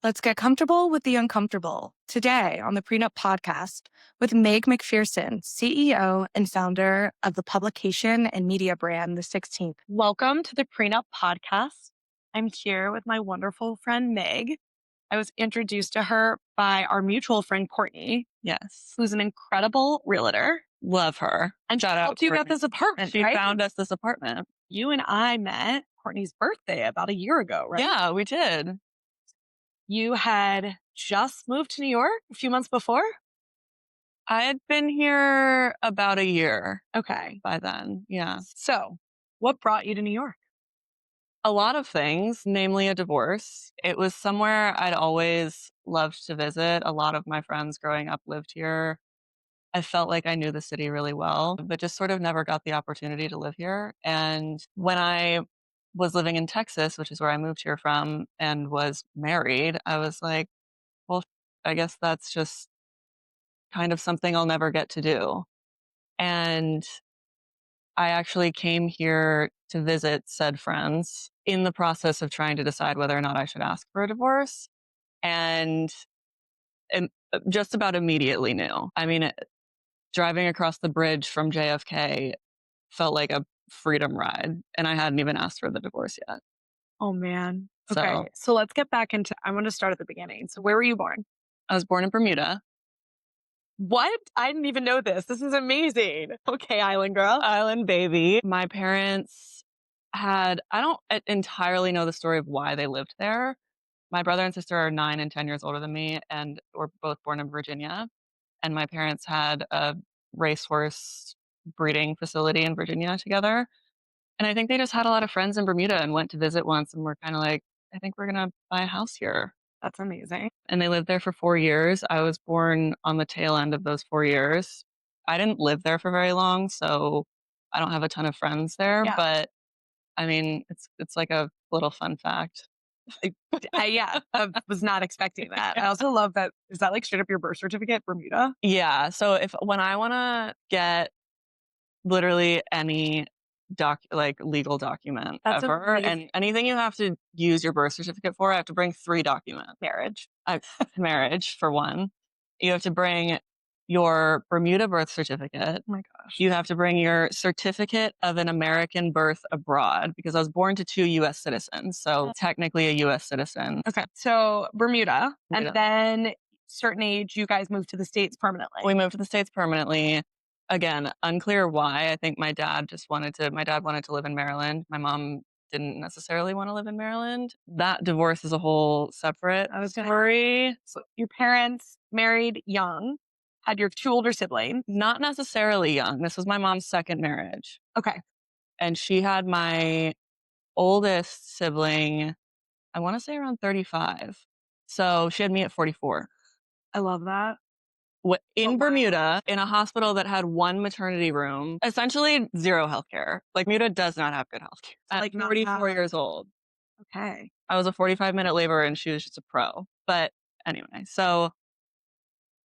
Let's get comfortable with the uncomfortable today on the Prenup Podcast with Meg MacPherson, CEO and founder of the publication and media brand The 16th. Welcome to the Prenup Podcast. I'm here with my wonderful friend, Meg. I was introduced to her by our mutual friend, Courtney. Yes. Who's an incredible realtor. Love her. And shout out. Helped you get this apartment, She right? found us this apartment. You and I met Courtney's birthday about a year ago, right? Yeah, we did. You had just moved to New York a few months before? I had been here about a year. Okay. By then. Yeah. So what brought you to New York? A lot of things, namely a divorce. It was somewhere I'd always loved to visit. A lot of my friends growing up lived here. I felt like I knew the city really well, but just sort of never got the opportunity to live here. And when I was living in Texas, which is where I moved here from, and was married, I was like, well, I guess that's just kind of something I'll never get to do. And I actually came here to visit said friends in the process of trying to decide whether or not I should ask for a divorce. And just about immediately knew. I mean, driving across the bridge from JFK felt like a freedom ride, and I hadn't even asked for the divorce yet. Oh, man. Okay. So let's get back into, I want to start at the beginning. So where were you born? I was born in Bermuda. What? I didn't even know this. This is amazing. Okay, island girl. Island baby. My parents I don't entirely know the story of why they lived there. My brother and sister are 9 and 10 years older than me, and were both born in Virginia. And my parents had a racehorse breeding facility in Virginia together. And I think they just had a lot of friends in Bermuda and went to visit once and were kind of like, I think we're going to buy a house here. That's amazing. And they lived there for 4 years. I was born on the tail end of those 4 years. I didn't live there for very long, so I don't have a ton of friends there. Yeah. But I mean, it's like a little fun fact. I was not expecting that. I also love that. Is that like straight up your birth certificate, Bermuda? Yeah. So when I want to get literally any legal document ever, and anything you have to use your birth certificate for, I have to bring 3 documents. Marriage for one. You have to bring your Bermuda birth certificate. Oh my gosh. You have to bring your certificate of an American birth abroad, because I was born to 2 U.S. citizens. So technically a U.S. citizen. Okay. So Bermuda. And then certain age, you guys moved to the States permanently. We moved to the States permanently. Again, unclear why. I think my dad wanted to live in Maryland. My mom didn't necessarily want to live in Maryland. That divorce is a whole separate story. So your parents married young, had your 2 older siblings. Not necessarily young. This was my mom's second marriage. Okay. And she had my oldest sibling, I want to say around 35. So she had me at 44. I love that. In Bermuda, in a hospital that had 1 maternity room, essentially 0 healthcare. Like, Bermuda does not have good healthcare. At 44 years old. Okay. I was a 45-minute labor and she was just a pro. But anyway, so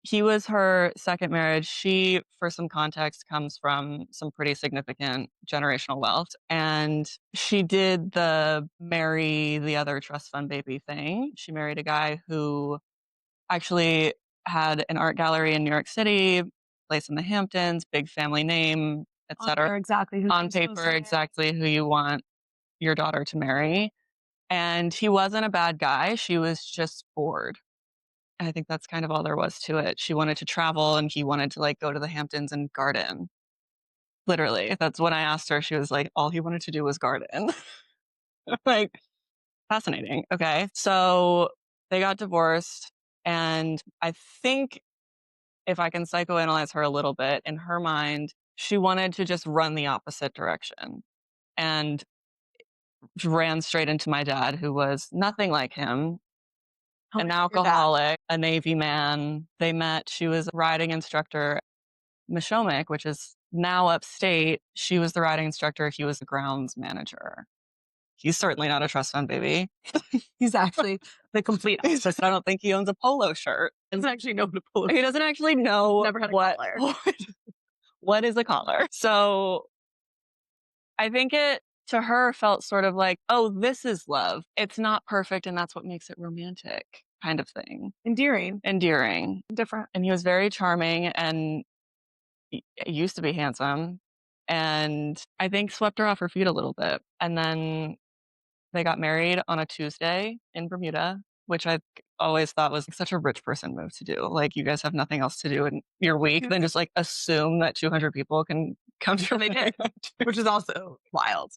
he was her second marriage. She, for some context, comes from some pretty significant generational wealth. And she did the marry the other trust fund baby thing. She married a guy who actually had an art gallery in New York City, place in the Hamptons, big family name, etc. On paper, exactly who you want your daughter to marry. And he wasn't a bad guy. She was just bored. I think that's kind of all there was to it. She wanted to travel and he wanted to go to the Hamptons and garden. Literally. That's when I asked her. She was like, all he wanted to do was garden. Fascinating. Okay. So they got divorced. And I think, if I can psychoanalyze her a little bit, in her mind, she wanted to just run the opposite direction and ran straight into my dad, who was nothing like him, an alcoholic, a Navy man. They met. She was a riding instructor, Mishomic, which is now upstate. She was the riding instructor. He was the grounds manager. He's certainly not a trust fund baby. He's actually the complete opposite. I don't think he owns a polo shirt. He doesn't actually know what a polo shirt. He doesn't actually know what is a collar. So I think it, to her, felt sort of like, oh, this is love. It's not perfect, and that's what makes it romantic, kind of thing. Endearing. Different. And he was very charming and he used to be handsome. And I think swept her off her feet a little bit. And then they got married on a Tuesday in Bermuda, which I always thought was such a rich person move to do. Like, you guys have nothing else to do in your week, then just like assume that 200 people can come to your They wedding. did, which is also wild.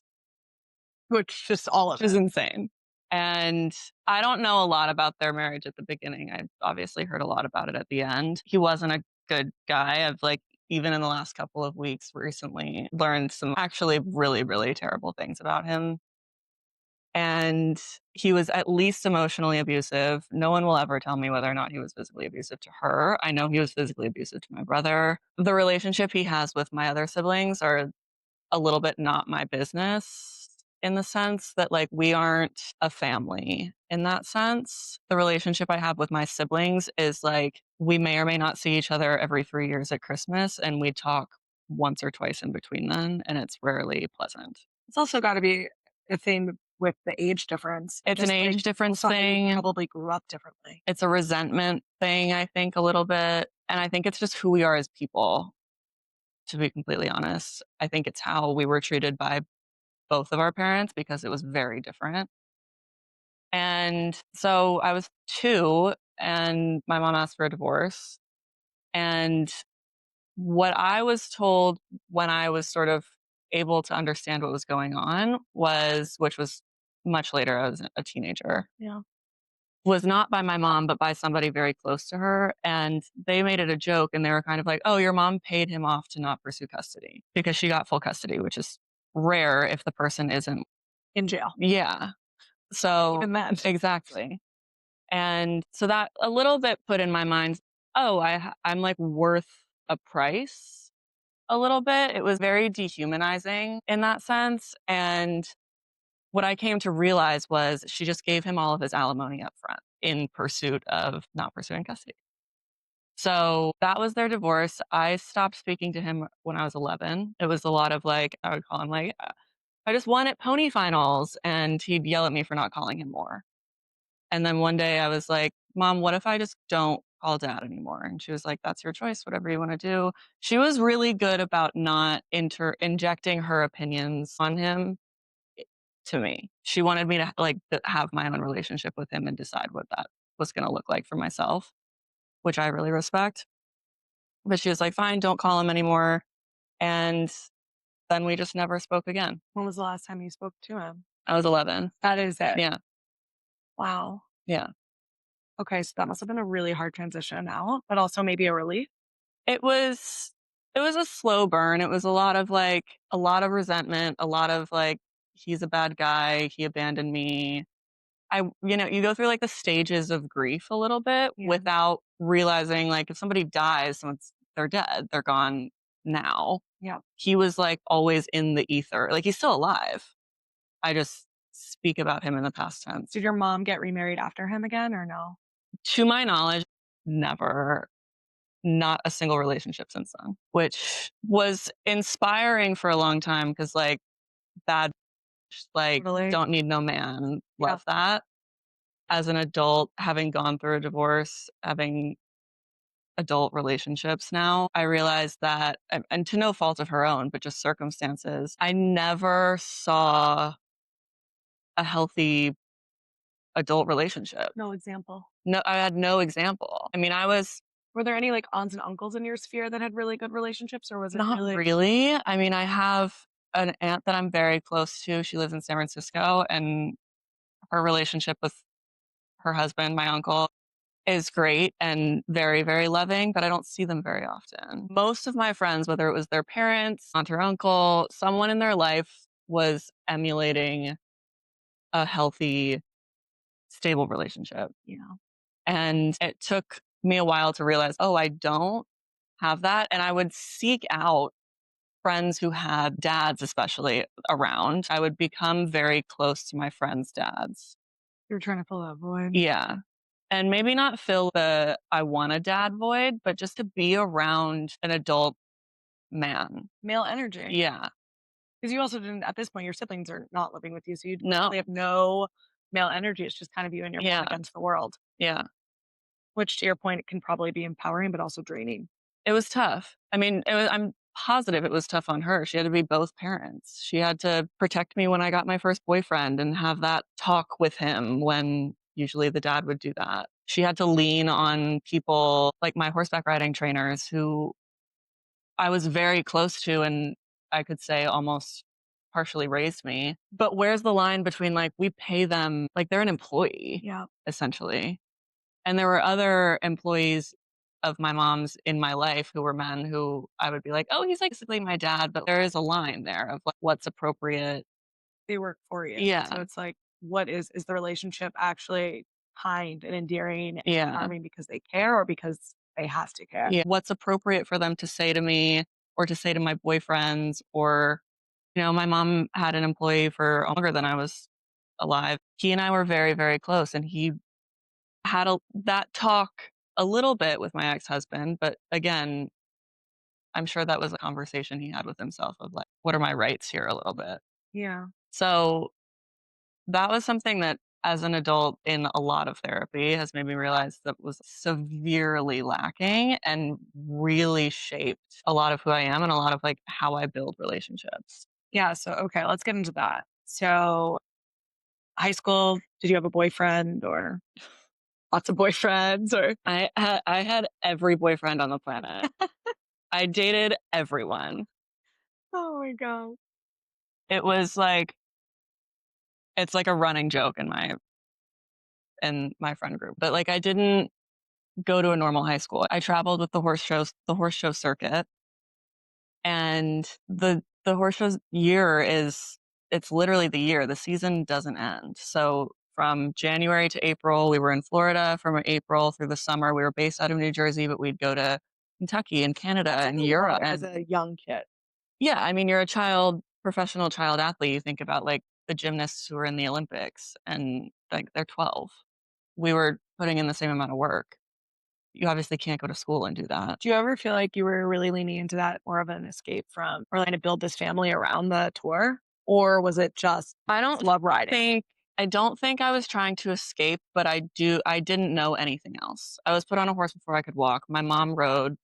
Which just all of Which is it. insane. And I don't know a lot about their marriage at the beginning. I obviously heard a lot about it at the end. He wasn't a good guy. I've like, even in the last couple of weeks recently, learned some actually really, really terrible things about him. And he was at least emotionally abusive. No one will ever tell me whether or not he was physically abusive to her. I know he was physically abusive to my brother. The relationship he has with my other siblings are a little bit not my business, in the sense that like we aren't a family in that sense. The relationship I have with my siblings is like we may or may not see each other every 3 years at Christmas, and we talk once or twice in between then, and it's rarely pleasant. It's also got to be a thing with the age difference. It's an age difference also how you thing. probably grew up differently. It's a resentment thing, I think, a little bit. And I think it's just who we are as people, to be completely honest. I think it's how we were treated by both of our parents because it was very different. And so I was 2 and my mom asked for a divorce. And what I was told when I was sort of able to understand what was going on was, which was much later, I was a teenager, Yeah. was not by my mom, but by somebody very close to her. And they made it a joke and they were kind of like, oh, your mom paid him off to not pursue custody because she got full custody, which is rare if the person isn't In jail. Yeah. So Even then. exactly. And so that a little bit put in my mind, oh, I'm like worth a price a little bit. It was very dehumanizing in that sense. And what I came to realize was she just gave him all of his alimony up front in pursuit of not pursuing custody. So that was their divorce. I stopped speaking to him when I was 11. It was a lot of like, I would call him like, I just won at pony finals. And he'd yell at me for not calling him more. And then one day I was like, Mom, what if I just don't call Dad anymore? And she was like, that's your choice, whatever you want to do. She was really good about not injecting her opinions on him to me. She wanted me to like have my own relationship with him and decide what that was going to look like for myself, which I really respect. But she was like, fine, don't call him anymore. And then we just never spoke again. When was the last time you spoke to him? I was 11. That is it. Yeah. Wow. Yeah. Okay, so that must have been a really hard transition out, but also maybe a relief. It was a slow burn. It was a lot of resentment, a lot of like, he's a bad guy, he abandoned me. You go through like the stages of grief a little bit without realizing like if somebody dies, they're dead, they're gone now. Yeah. He was like always in the ether. Like he's still alive. I just speak about him in the past tense. Did your mom get remarried after him again or no? To my knowledge, never. Not a single relationship since then, which was inspiring for a long time because like bad, like Totally. don't need no man. Love that. As an adult, having gone through a divorce, having adult relationships now, I realized that, and to no fault of her own, but just circumstances, I never saw a healthy adult relationship. No example. No, I had no example. I mean, Were there any like aunts and uncles in your sphere that had really good relationships, or was it not really. I mean, I have an aunt that I'm very close to. She lives in San Francisco, and her relationship with her husband, my uncle, is great and very, very loving, but I don't see them very often. Most of my friends, whether it was their parents, aunt or uncle, someone in their life was emulating a healthy, stable relationship. And it took me a while to realize, oh, I don't have that. And I would seek out friends who had dads, especially around. I would become very close to my friends' dads. You're trying to fill that void. Yeah. And maybe not fill the I want a dad void, but just to be around an adult man. Male energy. Yeah. Because you also didn't, at this point, your siblings are not living with you. So you No. have no male energy. It's just kind of you and your mom against the world. Yeah. which to your point, it can probably be empowering, but also draining. It was tough. I mean, I'm positive it was tough on her. She had to be both parents. She had to protect me when I got my first boyfriend and have that talk with him when usually the dad would do that. She had to lean on people like my horseback riding trainers who I was very close to and I could say almost partially raised me. But where's the line between like we pay them like they're an employee, Yeah. essentially. And there were other employees of my mom's in my life who were men who I would be like, oh, he's like basically my dad. But there is a line there of like what's appropriate. They work for you. Yeah. So it's like, what is the relationship actually kind and endearing and Yeah. charming because they care or because they have to care? Yeah. What's appropriate for them to say to me or to say to my boyfriends or, my mom had an employee for longer than I was alive. He and I were very, very close and he had that talk a little bit with my ex-husband, but again, I'm sure that was a conversation he had with himself of like, what are my rights here a little bit? Yeah. So that was something that as an adult in a lot of therapy has made me realize that was severely lacking and really shaped a lot of who I am and a lot of like how I build relationships. Yeah. So, okay, let's get into that. So, high school, did you have a boyfriend or lots of boyfriends or? I had every boyfriend on the planet. I dated everyone. Oh my God. It was like it's like a running joke in my friend group. But like I didn't go to a normal high school. I traveled with the horse show circuit. And the horse show's year it's literally the year. The season doesn't end. So from January to April, we were in Florida. From April through the summer, we were based out of New Jersey, but we'd go to Kentucky and Canada That's and like a lot Europe. as a young kid. Yeah, I mean, you're a professional child athlete. You think about like the gymnasts who are in the Olympics and like they're 12. We were putting in the same amount of work. You obviously can't go to school and do that. Do you ever feel like you were really leaning into that more of an escape from or like to build this family around the tour? Or was it just I don't love riding? I don't think I was trying to escape, but I didn't know anything else. I was put on a horse before I could walk. My mom rode.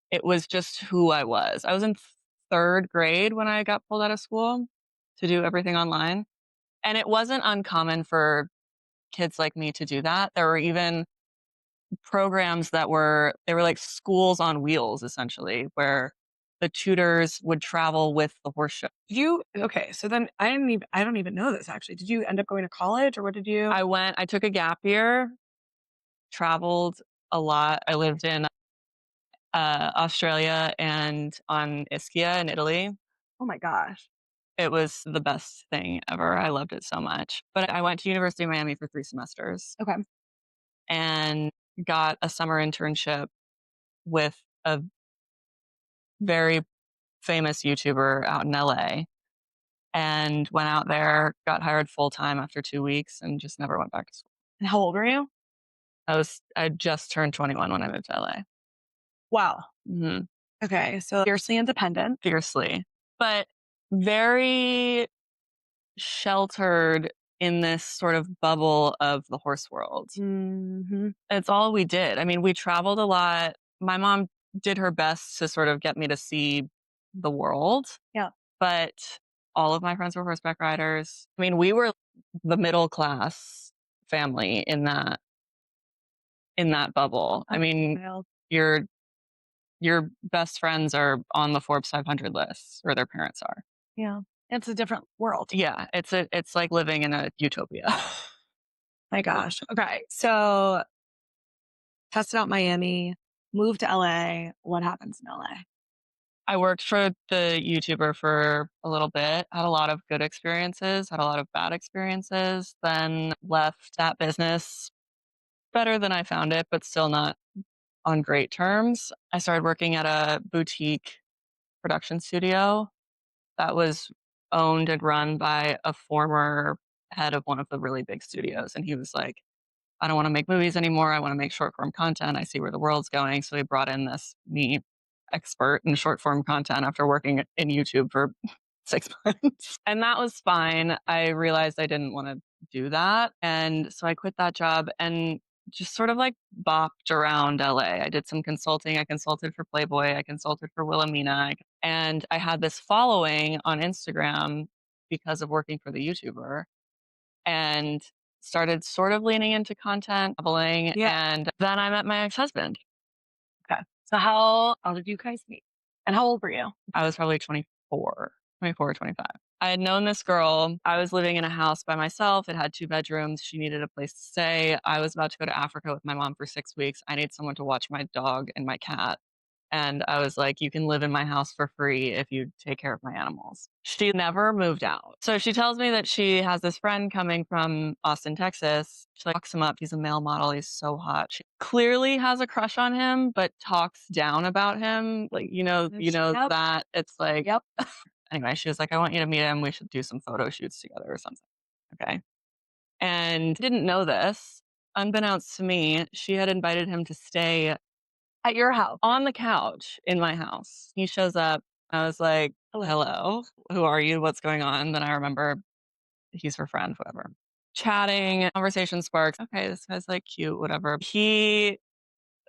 It was just who I was. I was in third grade when I got pulled out of school to do everything online. And it wasn't uncommon for kids like me to do that. There were even programs they were like schools on wheels essentially, where the tutors would travel with the horse show. Okay, so then I don't even know this actually. Did you end up going to college or what did you? I took a gap year, traveled a lot. I lived in Australia and on Ischia in Italy. Oh my gosh. It was the best thing ever. I loved it so much. But I went to University of Miami for 3 semesters Okay. and got a summer internship with a very famous YouTuber out in LA and went out there, got hired full time after 2 weeks and just never went back to school. And how old were you? I just turned 21 when I moved to LA. Wow. Hmm. Okay, so fiercely independent. Fiercely, but very sheltered in this sort of bubble of the horse world. Mm-hmm. It's all we did. I mean, we traveled a lot. My mom did her best to sort of get me to see the world. Yeah. But all of my friends were horseback riders. I mean, we were the middle class family in that bubble. I mean, Wild. your best friends are on the Forbes 500 list, or their parents are. Yeah. It's a different world. Yeah, it's like living in a utopia. My gosh. Okay. So tested out Miami, moved to LA. What happens in LA? I worked for the YouTuber for a little bit, had a lot of good experiences, had a lot of bad experiences, then left that business better than I found it, but still not on great terms. I started working at a boutique production studio that was owned and run by a former head of one of the really big studios. And he was like, I don't want to make movies anymore. I want to make short form content. I see where the world's going. So he brought in me expert in short form content after working in YouTube for 6 months. And that was fine. I realized I didn't want to do that. And so I quit that job. And just sort of like bopped around LA. I did some consulting. I consulted for Playboy. I consulted for Wilhelmina. And I had this following on Instagram because of working for the YouTuber and started sort of leaning into content, traveling. Yeah. And then I met my ex-husband. Okay. So how did you guys meet? And how old were you? I was probably 24 or 25. I had known this girl. I was living in a house by myself. It had 2 bedrooms. She needed a place to stay. I was about to go to Africa with my mom for 6 weeks. I need someone to watch my dog and my cat. And I was like, you can live in my house for free if you take care of my animals. She never moved out. So she tells me that she has this friend coming from Austin, Texas. She like, walks him up. He's a male model. He's so hot. She clearly has a crush on him, but talks down about him. Like, Yep. that it's like, Yep. anyway, she was like, I want you to meet him. We should do some photo shoots together or something. Okay. And didn't know this. Unbeknownst to me, she had invited him to stay At your house. on the couch in my house. He shows up. I was like, hello, who are you? What's going on? Then I remember he's her friend, whatever. Chatting, conversation sparks. Okay, this guy's like cute, whatever. He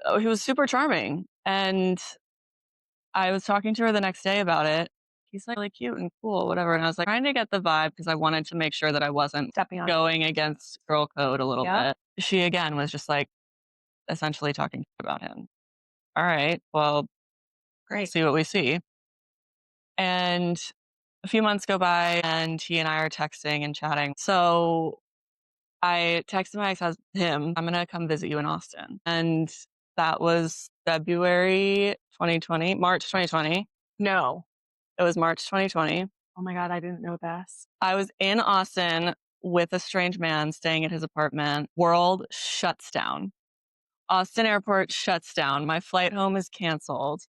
was super charming. And I was talking to her the next day about it. He's like really cute and cool, whatever. And I was like trying to get the vibe because I wanted to make sure that I wasn't Stepping on. going against girl code a little Yeah. bit. She again was just like essentially talking about him. All right, well, Great. see what we see. And a few months go by and he and I are texting and chatting. So I texted my him, I'm going to come visit you in Austin. And that was February 2020, March 2020. No. It was March 2020. Oh my God, I didn't know this. I was in Austin with a strange man staying at his apartment. World shuts down. Austin airport shuts down. My flight home is canceled.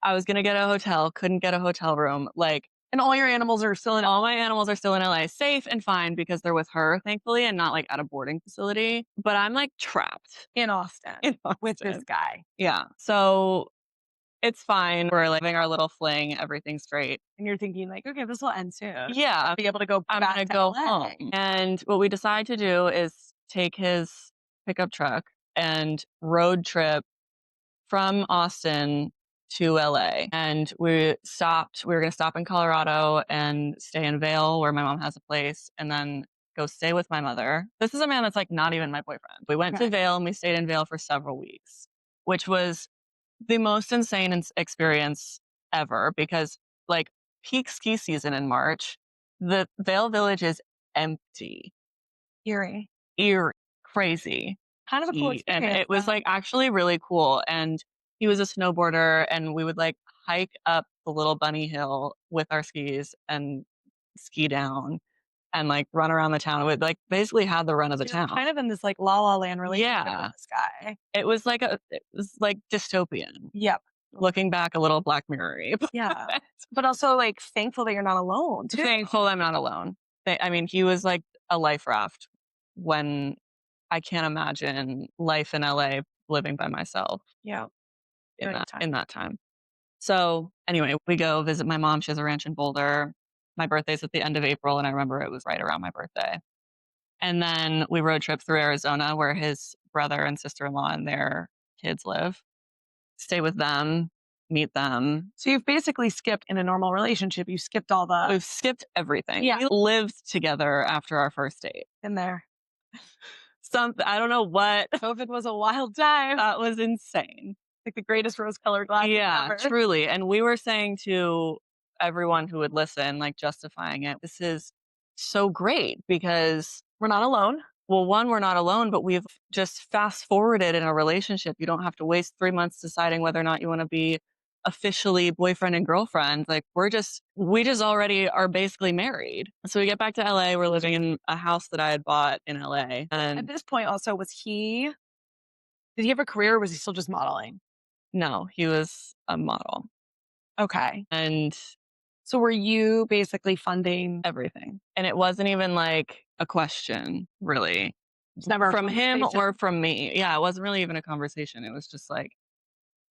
I was going to get a hotel, couldn't get a hotel room. And all your animals are still in. All my animals are still in LA, safe and fine because they're with her, thankfully, and not like at a boarding facility. But I'm like trapped in Austin with this guy. Yeah. So it's fine. We're living our little fling. Everything's great. And you're thinking like, okay, this will end soon. Yeah. I'll be able to go I'm back going to to go LA. home. And what we decide to do is take his pickup truck and road trip from Austin to LA. And we were going to stop in Colorado and stay in Vail where my mom has a place and then go stay with my mother. This is a man that's like not even my boyfriend. We went to Vail and we stayed in Vail for several weeks, which was the most insane experience ever because like peak ski season in March, the Vail Village is empty. Eerie. Crazy. Kind of a cool experience. And it was like actually really cool. And he was a snowboarder and we would like hike up the little bunny hill with our skis and ski down and like run around the town. We'd like basically had the run of the town. Kind of in this like La La Land relationship with this guy. It was like dystopian. Yep. Looking back a little Black Mirror-y. Yeah. But also like thankful that you're not alone too. Thankful I'm not alone. I mean, he was like a life raft when I can't imagine life in LA living by myself. Yeah. In that time. So anyway, we go visit my mom. She has a ranch in Boulder. My birthday's at the end of April, and I remember it was right around my birthday. And then we road trip through Arizona where his brother and sister-in-law and their kids live. Stay with them, meet them. So you've basically skipped in a normal relationship. You skipped We've skipped everything. Yeah. We lived together after our first date. In there. I don't know what. COVID was a wild time. That was insane. Like the greatest rose-colored glasses ever. Truly. And we were saying to everyone who would listen, like justifying it, this is so great because we're not alone. Well, one, we're not alone, but we've just fast forwarded in a relationship. You don't have to waste 3 months deciding whether or not you want to be officially boyfriend and girlfriend. Like we just already are basically married. So we get back to LA. We're living in a house that I had bought in LA. And at this point also, did he have a career or was he still just modeling? No, he was a model. Okay. And so were you basically funding everything? And it wasn't even like a question, really. It's never from him or from me. Yeah, it wasn't really even a conversation. It was just like,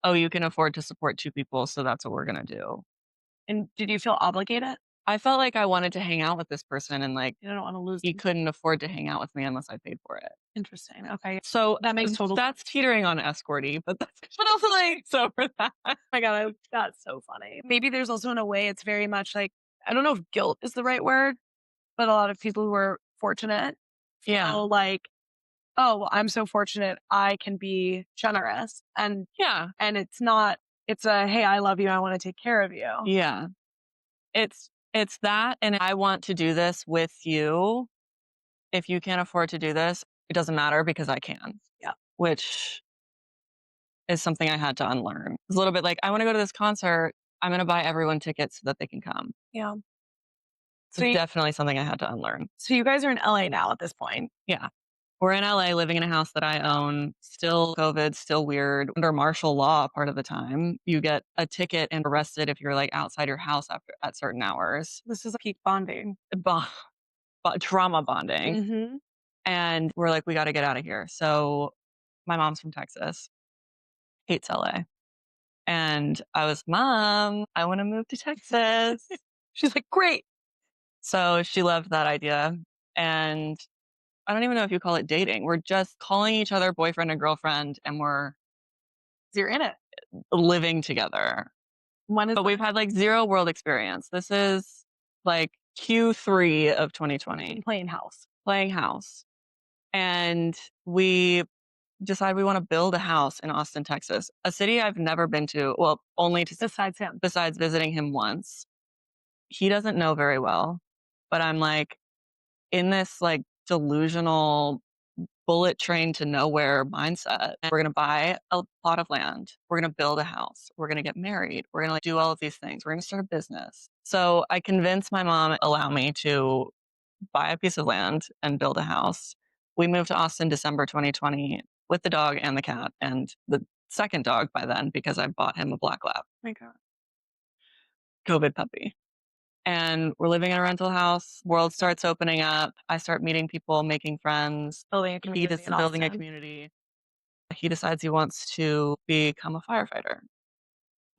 oh, you can afford to support 2 people, so that's what we're going to do. And did you feel obligated? I felt like I wanted to hang out with this person and like, you don't want to lose. He couldn't afford to hang out with me unless I paid for it. Interesting. Okay. So That makes total that's teetering on escorty, but also like so for that. Oh my God, that's so funny. Maybe there's also in a way it's very much like, I don't know if guilt is the right word, but a lot of people who are fortunate Yeah. feel like, oh, well, I'm so fortunate I can be generous. And it's not, it's a, hey, I love you. I want to take care of you. Yeah. It's that, and I want to do this with you. If you can't afford to do this, it doesn't matter because I can. Yeah. Which is something I had to unlearn. It's a little bit like, I want to go to this concert. I'm going to buy everyone tickets so that they can come. Yeah. So it's definitely something I had to unlearn. So you guys are in LA now at this point. Yeah. We're in LA living in a house that I own. Still COVID, still weird. Under martial law part of the time, you get a ticket and arrested if you're like outside your house at certain hours. This is peak bonding. Trauma bonding. Mm-hmm. And we're like, we got to get out of here. So my mom's from Texas, hates LA. And I was, Mom, I want to move to Texas. She's like, great. So she loved that idea. And I don't even know if you call it dating. We're just calling each other boyfriend and girlfriend, and You're in it. living together. But we've had like zero world experience. This is like Q3 of 2020. Playing house. Playing house. And we decide we want to build a house in Austin, Texas, a city I've never been to. Well, only to besides visiting him once. He doesn't know very well, but I'm like in this like delusional bullet train to nowhere mindset. And we're going to buy a plot of land. We're going to build a house. We're going to get married. We're going to like do all of these things. We're going to start a business. So I convinced my mom, allow me to buy a piece of land and build a house. We moved to Austin December 2020 with the dog and the cat and the second dog by then because I bought him a black lab. My God. COVID puppy. And we're living in a rental house. World starts opening up. I start meeting people, making friends. Building a community. Building a community. He decides he wants to become a firefighter.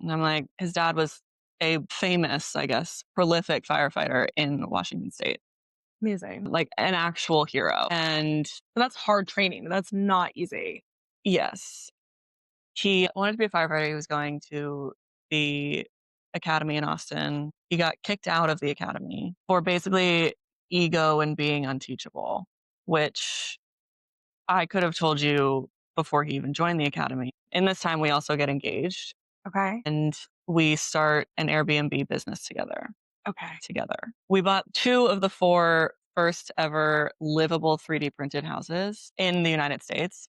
And I'm like, his dad was a famous, I guess, prolific firefighter in Washington State. Amazing. Like an actual hero. And that's hard training. That's not easy. Yes. He wanted to be a firefighter. He was going to the academy in Austin. He got kicked out of the academy for basically ego and being unteachable, which I could have told you before he even joined the academy. In this time, we also get engaged. Okay. And we start an Airbnb business together. Okay. Together. We bought 2 of the 4 first ever livable 3D printed houses in the United States.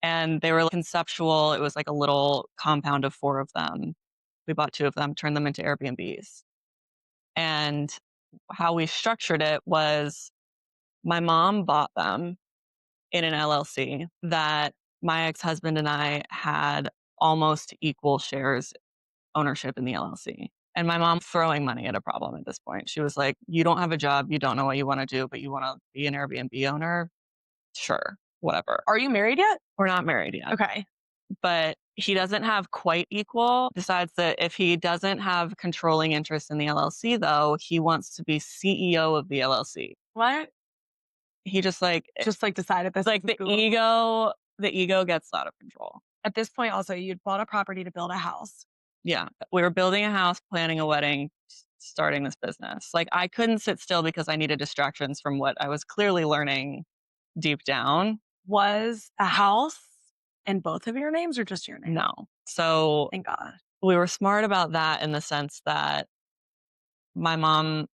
And they were conceptual. It was like a little compound of 4 of them. We bought 2 of them, turned them into Airbnbs. And how we structured it was my mom bought them in an LLC that my ex-husband and I had almost equal shares ownership in the LLC. And my mom throwing money at a problem at this point. She was like, you don't have a job. You don't know what you want to do, but you want to be an Airbnb owner? Sure, whatever. Are you married yet? We're not married yet. Okay. But he doesn't have quite equal. Decides that if he doesn't have controlling interest in the LLC, though, he wants to be CEO of the LLC. What? He just decided this. Like the ego gets out of control. At this point, also, you'd bought a property to build a house. Yeah. We were building a house, planning a wedding, starting this business. Like I couldn't sit still because I needed distractions from what I was clearly learning deep down. Was a house in both of your names or just your name? No. So thank God. We were smart about that in the sense that my mom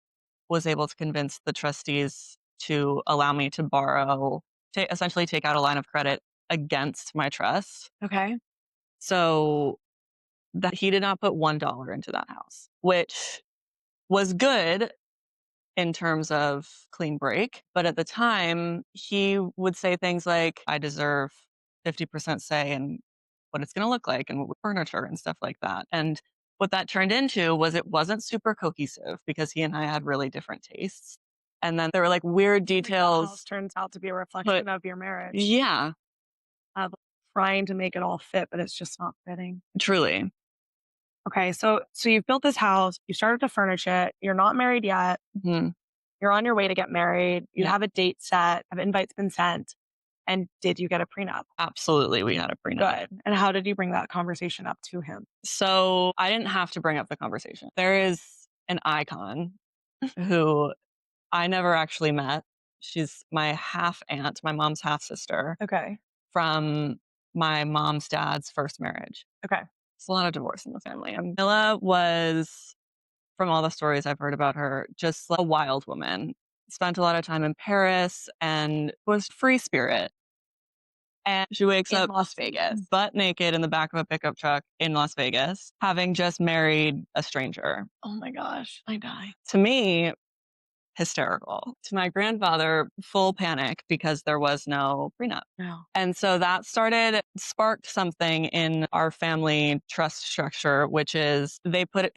was able to convince the trustees to allow me to borrow, to essentially take out a line of credit against my trust. Okay. So that he did not put $1 into that house, which was good in terms of clean break. But at the time, he would say things like, I deserve 50% say in what it's going to look like and what furniture and stuff like that. And what that turned into was it wasn't super cohesive because he and I had really different tastes. And then there were like weird details. The house turns out to be a reflection of your marriage. Yeah. Of trying to make it all fit, but it's just not fitting. Truly. Okay, so you've built this house, you started to furnish it, you're not married yet, Mm-hmm. You're on your way to get married, you have a date set, have invites been sent, And did you get a prenup? Absolutely, we had a prenup. Good. And how did you bring that conversation up to him? So I didn't have to bring up the conversation. There is an icon who I never actually met. She's my half aunt, my mom's half sister Okay. from my mom's dad's first marriage. Okay. It's a lot of divorce in the family. And Mila was, from all the stories I've heard about her, just like a wild woman. Spent a lot of time in Paris and was free spirit. And she wakes In up Las Vegas. butt naked in the back of a pickup truck in Las Vegas, having just married a stranger. Oh my gosh, I die. To me, hysterical. To my grandfather, full panic because there was no prenup. No. And so that sparked something in our family trust structure, which is they put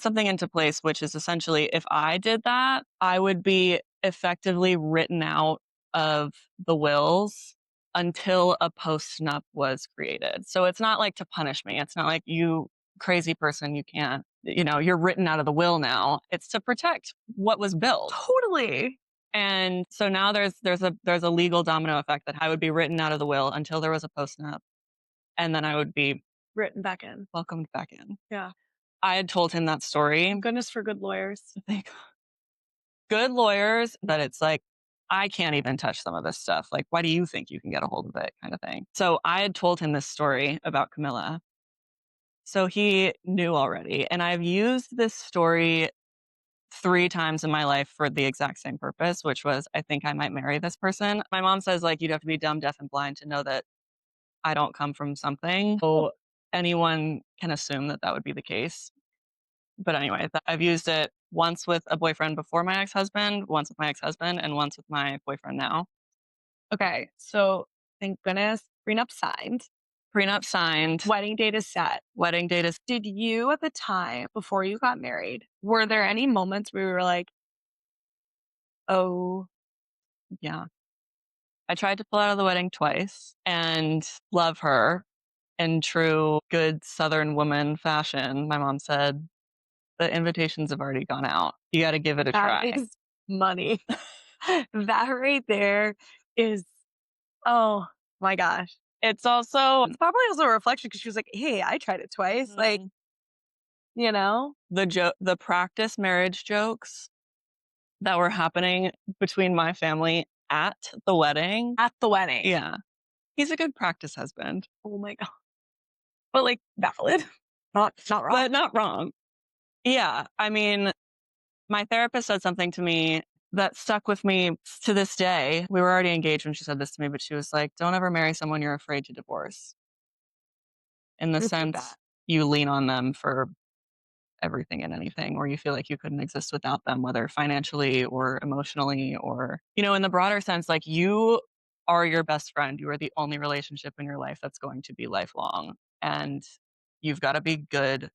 something into place, which is essentially if I did that, I would be effectively written out of the wills until a postnup was created. So it's not like to punish me. It's not like you crazy person, you can't, you're written out of the will now. It's to protect what was built. Totally. And so now there's a legal domino effect that I would be written out of the will until there was a postnup, and then I would be Written back in. welcomed back in. Yeah. I had told him that story. Thank goodness for good lawyers. Thank good lawyers, but it's like I can't even touch some of this stuff. Like, why do you think you can get a hold of it, kind of thing. So I had told him this story about Camilla. So he knew already. And I've used this story 3 times in my life for the exact same purpose, which was I think I might marry this person. My mom says, like, you'd have to be dumb, deaf, and blind to know that I don't come from something. So anyone can assume that that would be the case. But anyway, I've used it once with a boyfriend before my ex-husband, once with my ex-husband, and once with my boyfriend now. Okay. So thank goodness, prenup signed. Prenup signed. Wedding date is set. Wedding date is. Did you at the time before you got married, were there any moments where you were like, oh, Yeah. I tried to pull out of the wedding twice and love her in true good Southern woman fashion. My mom said, the invitations have already gone out. You got to give it a that try. is money. That right there is, oh my gosh. It's also It's probably also a reflection because she was like, hey, I tried it twice. Like, the practice marriage jokes that were happening between my family at the wedding. at the wedding. Yeah. He's a good practice husband, Oh my God. But like valid. Not wrong. but not wrong. Yeah. I mean, my therapist said something to me that stuck with me to this day. We were already engaged when she said this to me, but she was like, don't ever marry someone you're afraid to divorce. In the Repeat sense, that. you lean on them for everything and anything, or you feel like you couldn't exist without them, whether financially or emotionally, or, in the broader sense, like you are your best friend. You are the only relationship in your life that's going to be lifelong. And you've got to be good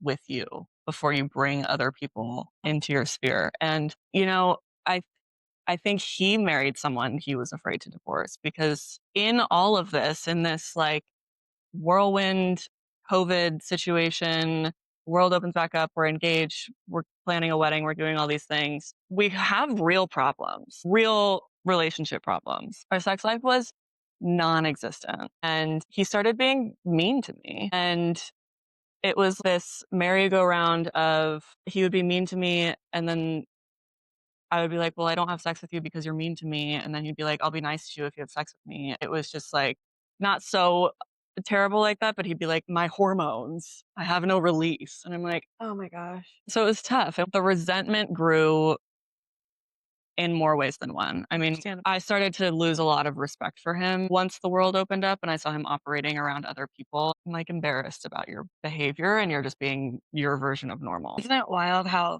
with you before you bring other people into your sphere. And, I I think he married someone he was afraid to divorce because in all of this, in this like whirlwind COVID situation, world opens back up, we're engaged, we're planning a wedding, we're doing all these things. We have real problems, real relationship problems. Our sex life was non-existent. And he started being mean to me. And it was this merry-go-round of he would be mean to me and then I would be like, well, I don't have sex with you because you're mean to me. And then he'd be like, I'll be nice to you if you have sex with me. It was just like not so terrible like that, but he'd be like, my hormones, I have no release. And I'm like, Oh my gosh. so it was tough. And the resentment grew in more ways than one. I mean, Understandable. I started to lose a lot of respect for him once the world opened up and I saw him operating around other people. I'm like embarrassed about your behavior and you're just being your version of normal. Isn't it wild how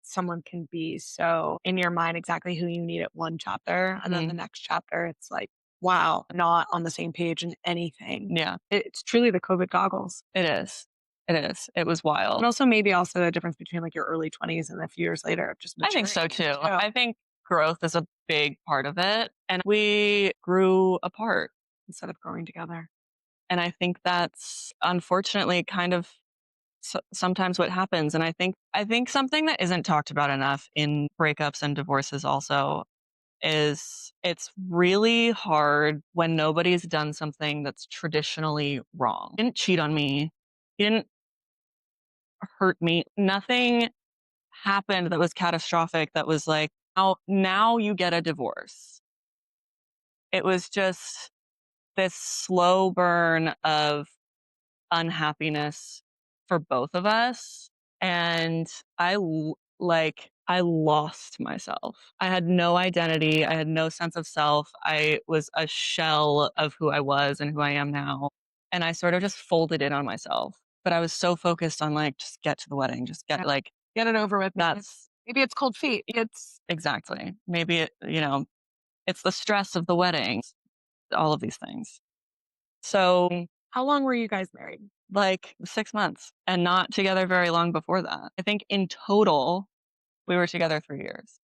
someone can be so in your mind exactly who you need at one chapter and then the next chapter it's like, wow, not on the same page in anything. Yeah, It's truly the COVID goggles. it is. It is. It was wild. And also maybe also the difference between like your early 20s and a few years later of just I think so maturing. too. I think growth is a big part of it. And we grew apart. Instead of growing together. And I think that's unfortunately kind of sometimes what happens. And I think something that isn't talked about enough in breakups and divorces also is it's really hard when nobody's done something that's traditionally wrong. He didn't cheat on me. He didn't hurt me. Nothing happened that was catastrophic that was like, oh, now you get a divorce. It was just this slow burn of unhappiness for both of us. And I lost myself. I had no identity. I had no sense of self. I was a shell of who I was and who I am now. And I sort of just folded in on myself. But I was so focused on like, just get to the wedding, just get Get it over with. Maybe it's cold feet. It's exactly. Maybe it's the stress of the wedding, all of these things. So how long were you guys married? like 6 months and not together very long before that. I think in total, we were together 3 years.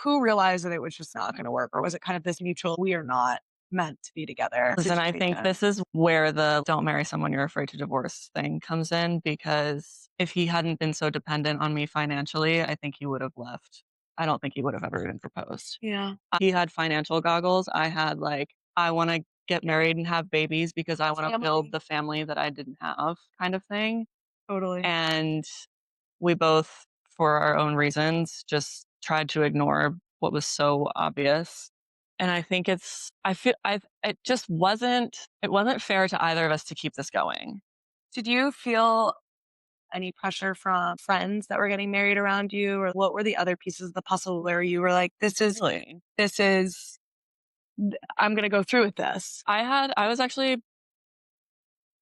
Who realized that it was just not going to work? Or was it kind of this mutual, we are not meant to be together? And I think this is where the don't marry someone you're afraid to divorce thing comes in, because if he hadn't been so dependent on me financially, I think he would have left. I don't think he would have ever even proposed. Yeah. He had financial goggles. I had I want to get married and have babies because I want to build the family that I didn't have kind of thing. Totally. And we both, for our own reasons, just tried to ignore what was so obvious. And I think it wasn't fair to either of us to keep this going. Did you feel any pressure from friends that were getting married around you? Or what were the other pieces of the puzzle where you were like, I'm going to go through with this? I was actually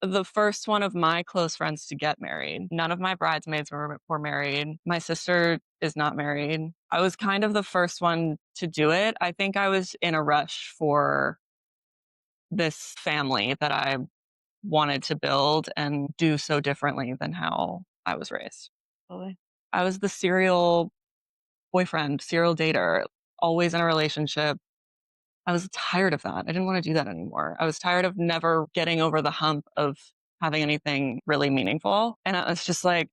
the first one of my close friends to get married. None of my bridesmaids were married. My sister is not married. I was kind of the first one to do it. I think I was in a rush for this family that I wanted to build and do so differently than how I was raised. Totally. I was the serial boyfriend, serial dater, always in a relationship. I was tired of that. I didn't want to do that anymore. I was tired of never getting over the hump of having anything really meaningful. And I was just like,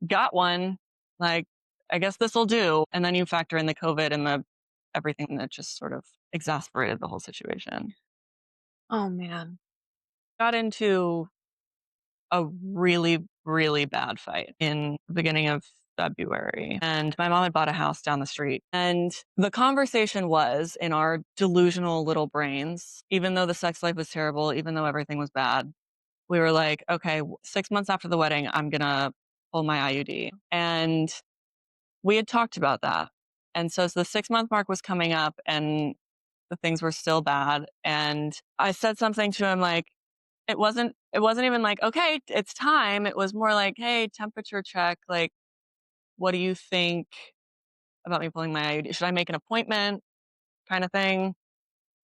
got one. Like, I guess this will do. And then you factor in the COVID and the everything that just sort of exasperated the whole situation. Oh, man. Got into a really, really bad fight in the beginning of February. And my mom had bought a house down the street. And the conversation was, in our delusional little brains, even though the sex life was terrible, even though everything was bad, we were like, okay, 6 months after the wedding, I'm going to pull my IUD. And we had talked about that. And so the 6-month mark was coming up and the things were still bad. And I said something to him like, it wasn't even like, okay, it's time. It was more like, hey, temperature check. Like, what do you think about me pulling my IUD? Should I make an appointment? Kind of thing.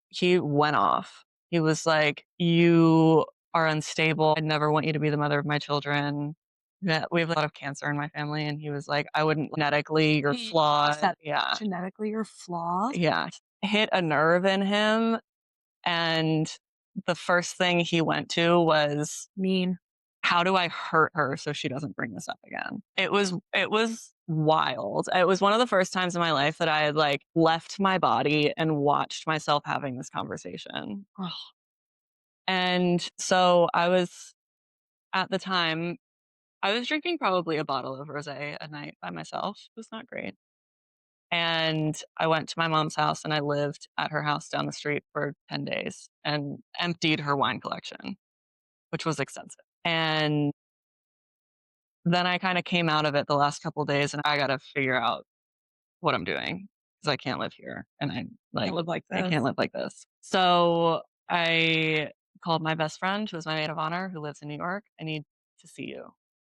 He went off. He was like, you are unstable. I'd never want you to be the mother of my children. Yeah, we have a lot of cancer in my family. And he was like, I wouldn't genetically, you're flawed. Yeah. Genetically, you're flawed? Yeah. Hit a nerve in him. And the first thing he went to was mean. How do I hurt her so she doesn't bring this up again? It was wild. It was one of the first times in my life that I had left my body and watched myself having this conversation. Oh. And so I was, at the time, I was drinking probably a bottle of rosé a night by myself. It was not great. And I went to my mom's house and I lived at her house down the street for 10 days and emptied her wine collection, which was extensive. And then I kind of came out of it the last couple of days and I got to figure out what I'm doing because I can't live here. And can't live like I this. can't live like this. So I called my best friend, who was my maid of honor, who lives in New York. I need to see you.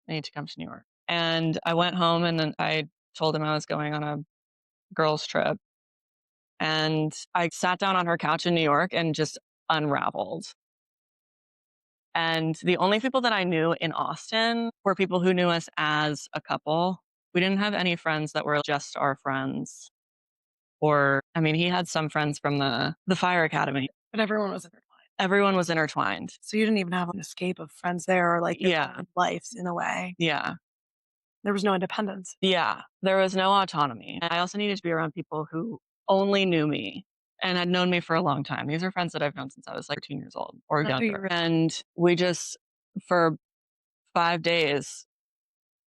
I need to come to New York. And I went home and then I told him I was going on a girls' trip. And I sat down on her couch in New York and just unraveled. And the only people that I knew in Austin were people who knew us as a couple. We didn't have any friends that were just our friends. Or, I mean, he had some friends from the fire academy. But everyone was intertwined. Everyone was intertwined. So you didn't even have an escape of friends there or Yeah. lives in a way. Yeah. There was no independence. Yeah. There was no autonomy. I also needed to be around people who only knew me and had known me for a long time. These are friends that I've known since I was like 13 years old or Oh, younger. And we just, for 5 days,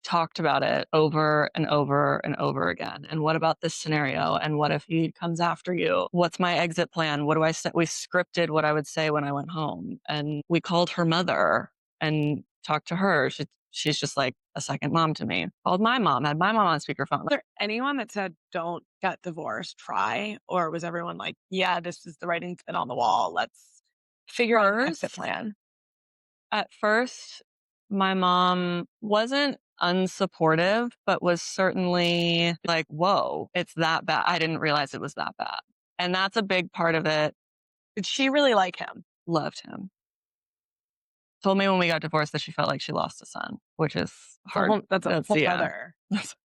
talked about it over and over and over again. And what about this scenario? And what if he comes after you? What's my exit plan? What do I say? We scripted what I would say when I went home. And we called her mother and talked to her. She's just like a second mom to me. Called my mom, had my mom on speakerphone. Was there anyone that said, don't get divorced, try? Or was everyone like, yeah, this is the writing been on the wall. Let's figure out an exit plan? At first, my mom wasn't unsupportive, but was certainly like, whoa, it's that bad. I didn't realize it was that bad. And that's a big part of it. Did she really like him? Loved him. Told me when we got divorced that she felt like she lost a son, which is hard. That's a whole yeah. other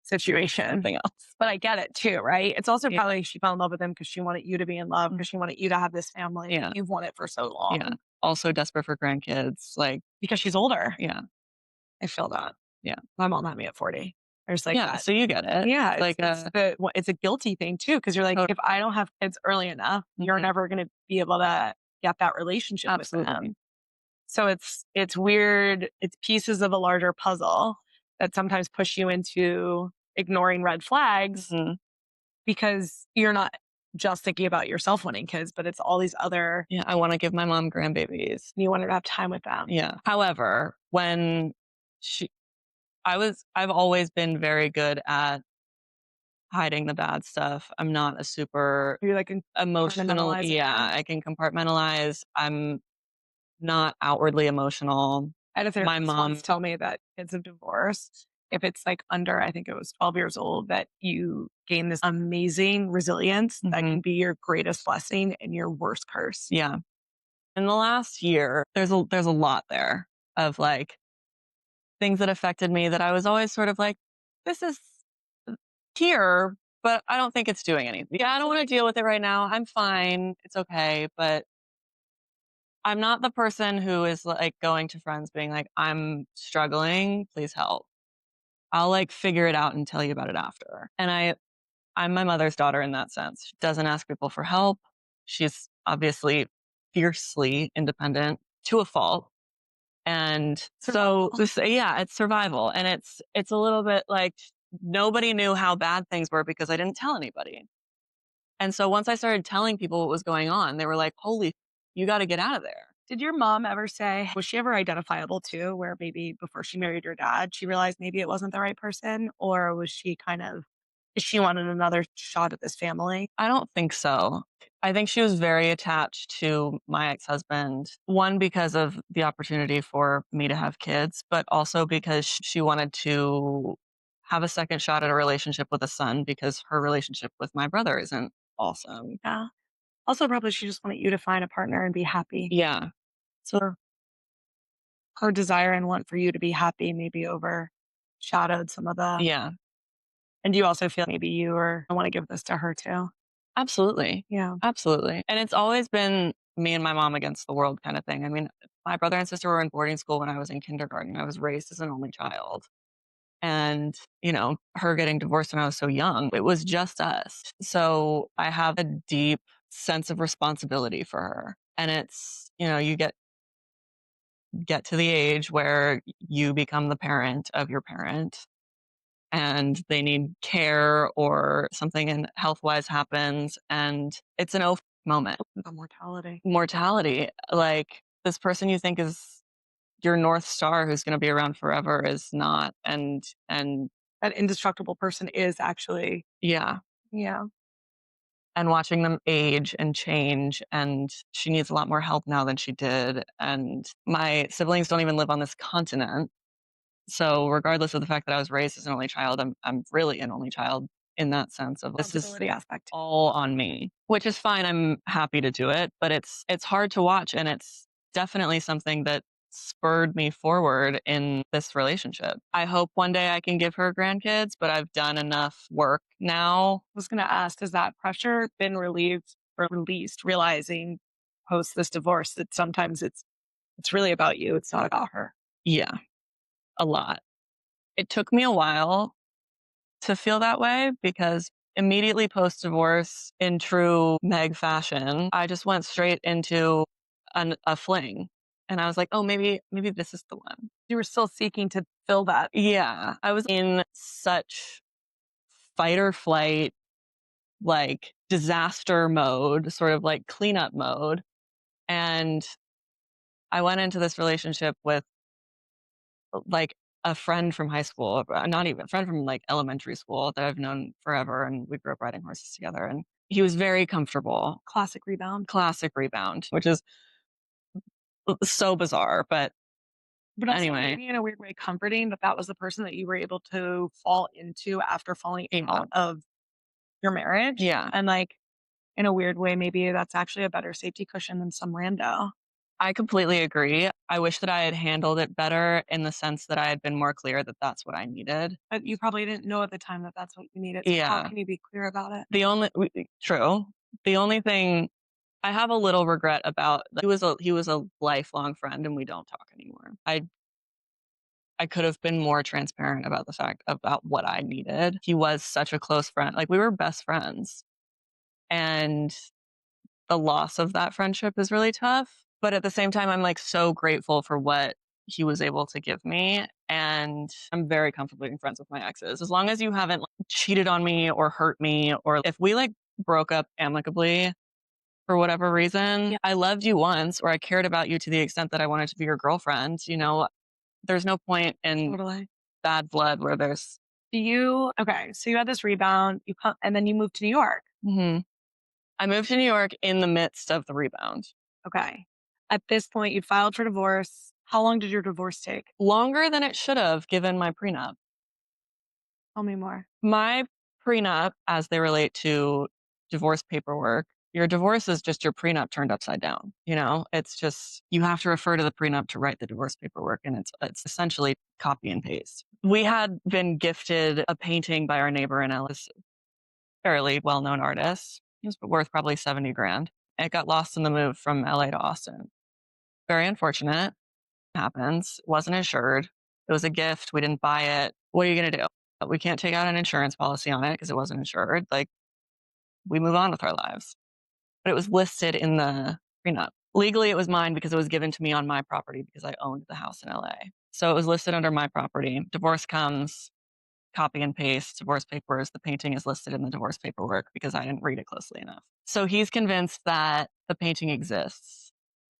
situation. Something else. But I get it too, right? It's also Yeah. probably she fell in love with him because she wanted you to be in love, because she wanted you to have this family. Yeah. You've wanted it for so long. Yeah. Also desperate for grandkids, like Because she's older. yeah, I feel that. yeah, My mom had me at 40. There's like yeah. that. So you get it. Yeah, Like it's a guilty thing too, because you're like, Totally. if I don't have kids early enough, you're Mhm. never going to be able to get that relationship with them. Absolutely. So it's weird. It's pieces of a larger puzzle that sometimes push you into ignoring red flags Mhm. because you're not just thinking about yourself wanting kids, but it's all these other. Yeah, I want to give my mom grandbabies. You want her to have time with them. Yeah. However, when she, I've always been very good at hiding the bad stuff. I'm not a super You're like emotional. compartmentalizing Yeah, it. I can compartmentalize. I'm not outwardly emotional. I had a My therapist mom, once tell me that kids of divorce, if it's like under, I think it was 12 years old, that you gain this amazing resilience that Mhm. can be your greatest blessing and your worst curse. yeah. In the last year, there's a lot there of like things that affected me that I was always sort of like, this is here, but I don't think it's doing anything. Yeah, I don't want to deal with it right now. I'm fine. It's okay. But I'm not the person who is like going to friends being like, I'm struggling. Please help. I'll like figure it out and tell you about it after. And I'm my mother's daughter in that sense. She doesn't ask people for help. She's obviously fiercely independent to a fault. And so yeah, it's survival. And it's a little bit like nobody knew how bad things were because I didn't tell anybody. And so once I started telling people what was going on, they were like, holy, you got to get out of there. Did your mom ever say, was she ever identifiable too, where maybe before she married your dad, she realized maybe it wasn't the right person? Or was she kind of, she wanted another shot at this family? I don't think so. I think she was very attached to my ex-husband, one, because of the opportunity for me to have kids, but also because she wanted to have a second shot at a relationship with a son because her relationship with my brother isn't awesome. Yeah. Also, probably she just wanted you to find a partner and be happy. Yeah. So her desire and want for you to be happy maybe overshadowed some of the. Yeah. And do you also feel maybe you or I want to give this to her too? Absolutely. Yeah. Absolutely. And it's always been me and my mom against the world kind of thing. I mean, my brother and sister were in boarding school when I was in kindergarten. I was raised as an only child. And, her getting divorced when I was so young, it was just us. So I have a deep sense of responsibility for her. And it's, you get to the age where you become the parent of your parent and they need care or something and health wise happens. And it's an moment. The mortality. Mortality. Like this person you think is your North Star who's going to be around forever is not. And That indestructible person is actually. yeah. Yeah. And watching them age and change. And she needs a lot more help now than she did. And my siblings don't even live on this continent. So regardless of the fact that I was raised as an only child, I'm really an only child in that sense of this is Responsibility aspect. all on me, which is fine. I'm happy to do it, but it's hard to watch. And it's definitely something that spurred me forward in this relationship. I hope one day I can give her grandkids, but I've done enough work now. I was going to ask, has that pressure been relieved or released, realizing post this divorce that sometimes it's really about you, it's not about her? Yeah, a lot. It took me a while to feel that way because Immediately post-divorce, in true Meg fashion, I just went straight into a fling. And I was like, oh, maybe this is the one. You were still seeking to fill that. Yeah. I was in such fight or flight, like disaster mode, sort of like cleanup mode. And I went into this relationship with like a friend from high school, not even a friend from like elementary school that I've known forever. And we grew up riding horses together. And he was very comfortable. Classic rebound. Classic rebound, which is so bizarre. But Also anyway, maybe in a weird way comforting that was the person that you were able to fall into after falling out of your marriage. Yeah. And like in a weird way, maybe that's actually a better safety cushion than some rando. I completely agree. I wish that I had handled it better in the sense that I had been more clear that that's what I needed. But you probably didn't know at the time that that's what you needed. So how yeah. can you be clear about it? True. The only thing I have a little regret about, he was a lifelong friend and we don't talk anymore. I could have been more transparent about the fact about what I needed. He was such a close friend. Like we were best friends. And the loss of that friendship is really tough. But at the same time, I'm like so grateful for what he was able to give me. And I'm very comfortable being friends with my exes. As long as you haven't like, cheated on me or hurt me, or if we like broke up amicably for whatever reason, I loved you once, or I cared about you to the extent that I wanted to be your girlfriend, there's no point in bad blood where there's. Okay, so you had this rebound, and then you moved to New York. Mm-hmm. I moved to New York in the midst of the rebound. Okay. At this point, you filed for divorce. How long did your divorce take? Longer than it should have, given my prenup. Tell me more. My prenup, as they relate to divorce paperwork, your divorce is just your prenup turned upside down. It's just, you have to refer to the prenup to write the divorce paperwork, and it's essentially copy and paste. We had been gifted a painting by our neighbor in LA, fairly well-known artist. It was worth probably 70 grand. It got lost in the move from LA to Austin. Very unfortunate. Happens. Wasn't insured. It was a gift. We didn't buy it. What are you going to do? We can't take out an insurance policy on it because it wasn't insured. Like, we move on with our lives. But it was listed in the prenup. Legally, it was mine because it was given to me on my property because I owned the house in LA. So it was listed under my property. Divorce comes, copy and paste, divorce papers. The painting is listed in the divorce paperwork because I didn't read it closely enough. So he's convinced that the painting exists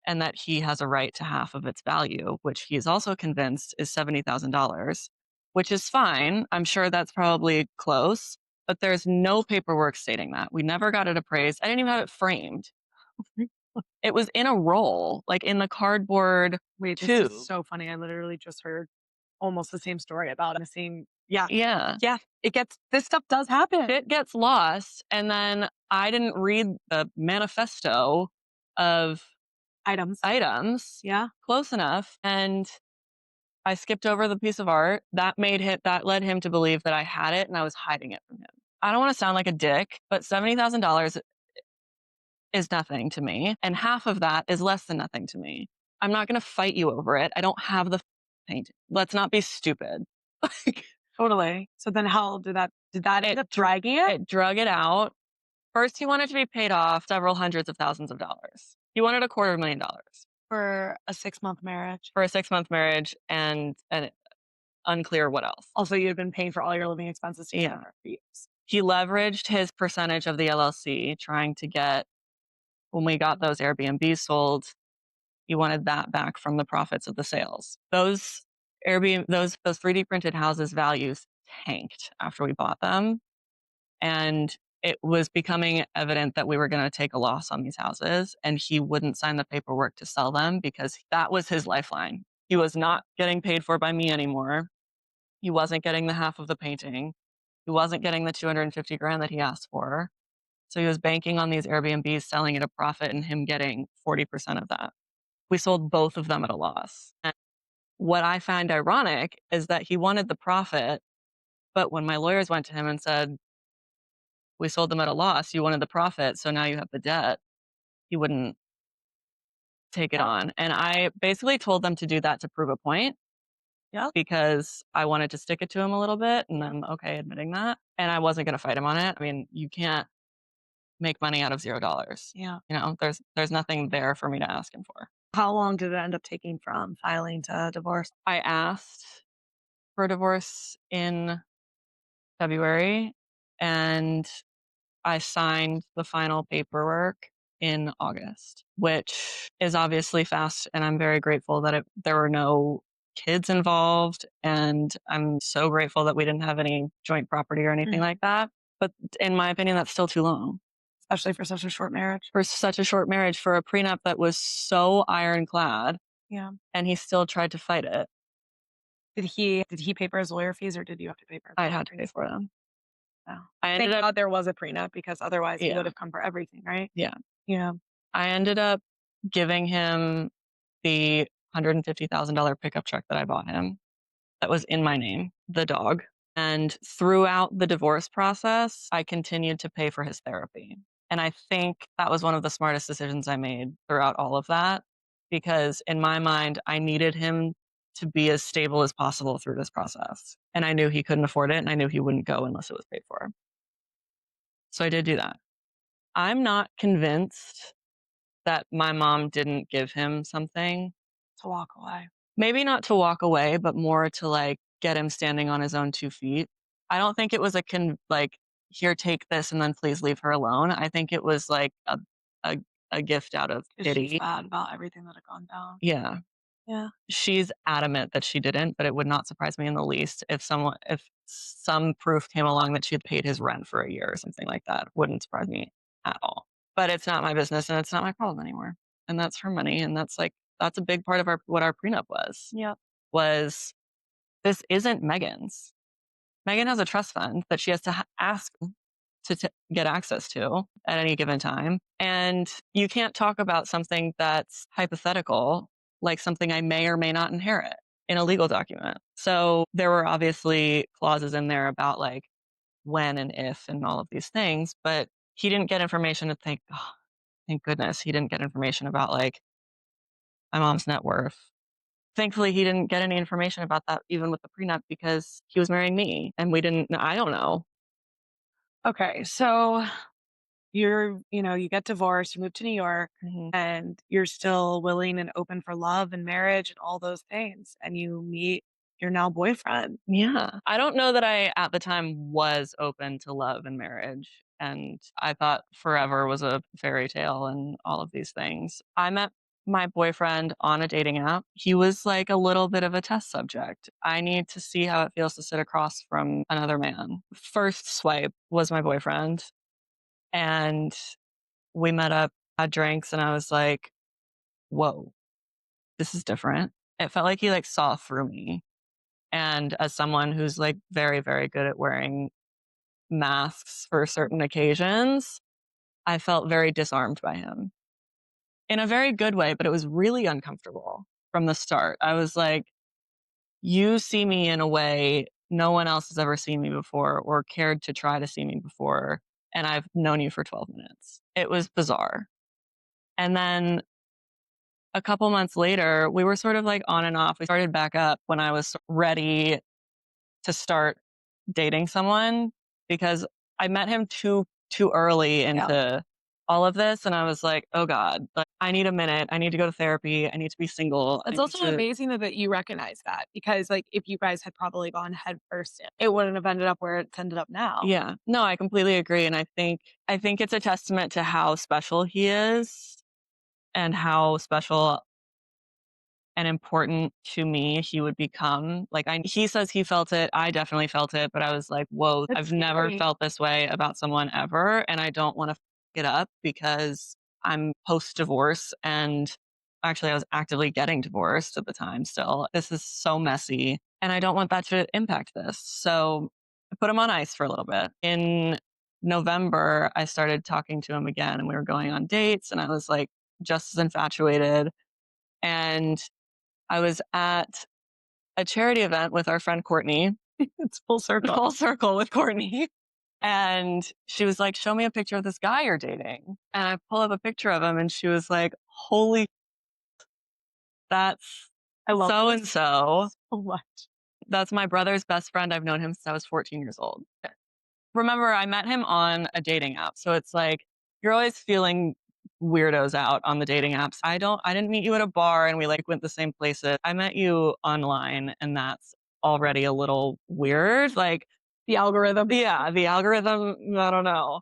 and that he has a right to half of its value, which he is also convinced is $70,000, which is fine. I'm sure that's probably close, but there's no paperwork stating that. We never got it appraised. I didn't even have it framed. It was in a roll, like in the cardboard tube. This is so funny. I literally just heard almost the same story about the same. Yeah. Yeah. This stuff does happen. It gets lost. And then I didn't read the manifesto of items. Yeah. Close enough. And I skipped over the piece of art. That led him to believe that I had it and I was hiding it from him. I don't want to sound like a dick, but $70,000 is nothing to me. And half of that is less than nothing to me. I'm not going to fight you over it. I don't have the painting. Let's not be stupid. Totally. So then how did that end up dragging it? It drug it out. First, he wanted to be paid off several hundreds of thousands of dollars. He wanted $250,000. For a 6-month marriage. For a 6-month marriage and unclear what else. Also, you had been paying for all your living expenses together for years. He leveraged his percentage of the LLC trying to get, when we got those Airbnbs sold, he wanted that back from the profits of the sales. Those 3D printed houses values tanked after we bought them. And it was becoming evident that we were going to take a loss on these houses, and he wouldn't sign the paperwork to sell them because that was his lifeline. He was not getting paid for by me anymore. He wasn't getting the half of the painting. He wasn't getting the 250 grand that he asked for. So he was banking on these Airbnbs selling at a profit and him getting 40% of that. We sold both of them at a loss. And what I find ironic is that he wanted the profit, but when my lawyers went to him and said, we sold them at a loss, you wanted the profit, so now you have the debt, he wouldn't take it on. And I basically told them to do that to prove a point. Yeah. because I wanted to stick it to him a little bit, and I'm okay admitting that. And I wasn't going to fight him on it. I mean, you can't make money out of $0. Yeah. There's nothing there for me to ask him for. How long did it end up taking from filing to divorce? I asked for divorce in February, and I signed the final paperwork in August, which is obviously fast. And I'm very grateful that there were no kids involved. And I'm so grateful that we didn't have any joint property or anything like that. But in my opinion, that's still too long. Especially for such a short marriage. For such a short marriage, for a prenup that was so ironclad. Yeah. And he still tried to fight it. Did he pay for his lawyer fees, or did you have to pay for? I had to pay for them. Oh. I ended Thank up, God there was a prenup, because otherwise he yeah, would have come for everything, right? yeah. Yeah. I ended up giving him the $150,000 pickup truck that I bought him that was in my name, the dog. And throughout the divorce process, I continued to pay for his therapy. And I think that was one of the smartest decisions I made throughout all of that, because in my mind, I needed him to be as stable as possible through this process. And I knew he couldn't afford it, and I knew he wouldn't go unless it was paid for. So I did do that. I'm not convinced that my mom didn't give him something. To walk away. Maybe not to walk away, but more to like get him standing on his own 2 feet. I don't think it was like, here, take this and then please leave her alone. I think it was like a, a gift out of She's pity. bad about everything that had gone down. Yeah. Yeah. She's adamant that she didn't, but it would not surprise me in the least if some proof came along that she had paid his rent for a year or something like that. Wouldn't surprise me at all. But it's not my business, and it's not my problem anymore. And that's her money, and that's a big part of what our prenup was. Yeah. Was this isn't Megan's. Megan has a trust fund that she has to ask to get access to at any given time. And you can't talk about something that's hypothetical, like something I may or may not inherit in a legal document. So there were obviously clauses in there about like when and if and all of these things, but he didn't get information to think, oh, thank goodness he didn't get information about like my mom's net worth. Thankfully, he didn't get any information about that even with the prenup, because he was marrying me and I don't know. Okay. So you get divorced, you move to New York, Mhm. and you're still willing and open for love and marriage and all those things. And you meet your now boyfriend. Yeah. I don't know that I, at the time, was open to love and marriage. And I thought forever was a fairy tale and all of these things. I met my boyfriend on a dating app. He was like a little bit of a test subject. I need to see how it feels to sit across from another man. First swipe was my boyfriend. And we met up, had drinks, and I was like, whoa, this is different. It felt like he like saw through me. And as someone who's like very, very good at wearing masks for certain occasions, I felt very disarmed by him in a very good way, but it was really uncomfortable from the start. I was like, you see me in a way no one else has ever seen me before or cared to try to see me before. And I've known you for 12 minutes. It was bizarre. And then a couple months later, we were sort of like on and off. We started back up when I was ready to start dating someone, because I met him too early into all of this, and I was like, "Oh God, like, I need a minute. I need to go to therapy. I need to be single." It's also amazing that you recognize that, because like if you guys had probably gone head first, it wouldn't have ended up where it's ended up now. Yeah, no, I completely agree, and I think it's a testament to how special he is and how special and important to me he would become. Like he says he felt it. I definitely felt it, but I was like, whoa, That's I've never scary. felt this way about someone ever. And I don't want to it up because I'm post divorce, and actually I was actively getting divorced at the time still. This is so messy and I don't want that to impact this. So I put him on ice for a little bit. In November, I started talking to him again, and we were going on dates, and I was like just as infatuated. And I was at a charity event with our friend Courtney. It's full circle. Full circle with Courtney. And she was like, show me a picture of this guy you're dating. And I pull up a picture of him, and she was like, holy, that's I love so this and so. so much. That's my brother's best friend. I've known him since I was 14 years old. Remember, I met him on a dating app. So it's like, you're always feeling weirdos out on the dating apps. I didn't meet you at a bar and we like went the same places. I met you online and that's already a little weird. Like The algorithm. yeah, the algorithm, I don't know.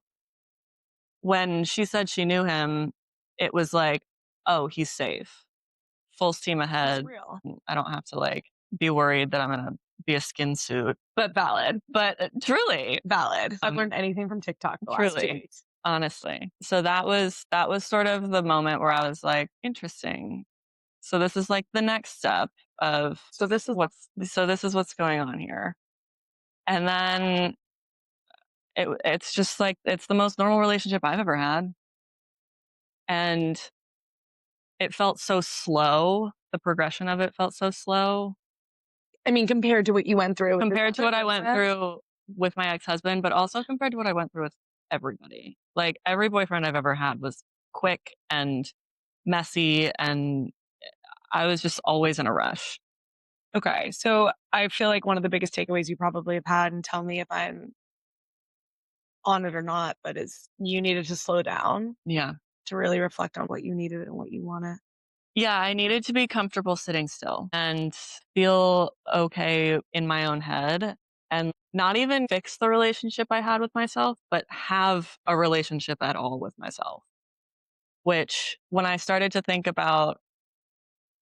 When she said she knew him, it was like, oh, he's safe. Full steam That's ahead. real. I don't have to like be worried that I'm going to be a skin suit. But valid. But truly, Valid. I've learned anything from TikTok the last 2 truly, weeks. honestly. So that was sort of the moment where I was like, interesting. So this is like the next step of this is what's going on here. And then it's just like it's the most normal relationship I've ever had. And it felt so slow. The progression of it felt so slow. I mean, compared to what you went through. Compared to what I went through with my ex-husband, but also compared to what I went through with everybody. Like every boyfriend I've ever had was quick and messy, and I was just always in a rush. Okay. So I feel like one of the biggest takeaways you probably have had, and tell me if I'm on it or not, but is you needed to slow down Yeah. to really reflect on what you needed and what you wanted. Yeah, I needed to be comfortable sitting still and feel okay in my own head and not even fix the relationship I had with myself, but have a relationship at all with myself. Which, when I started to think about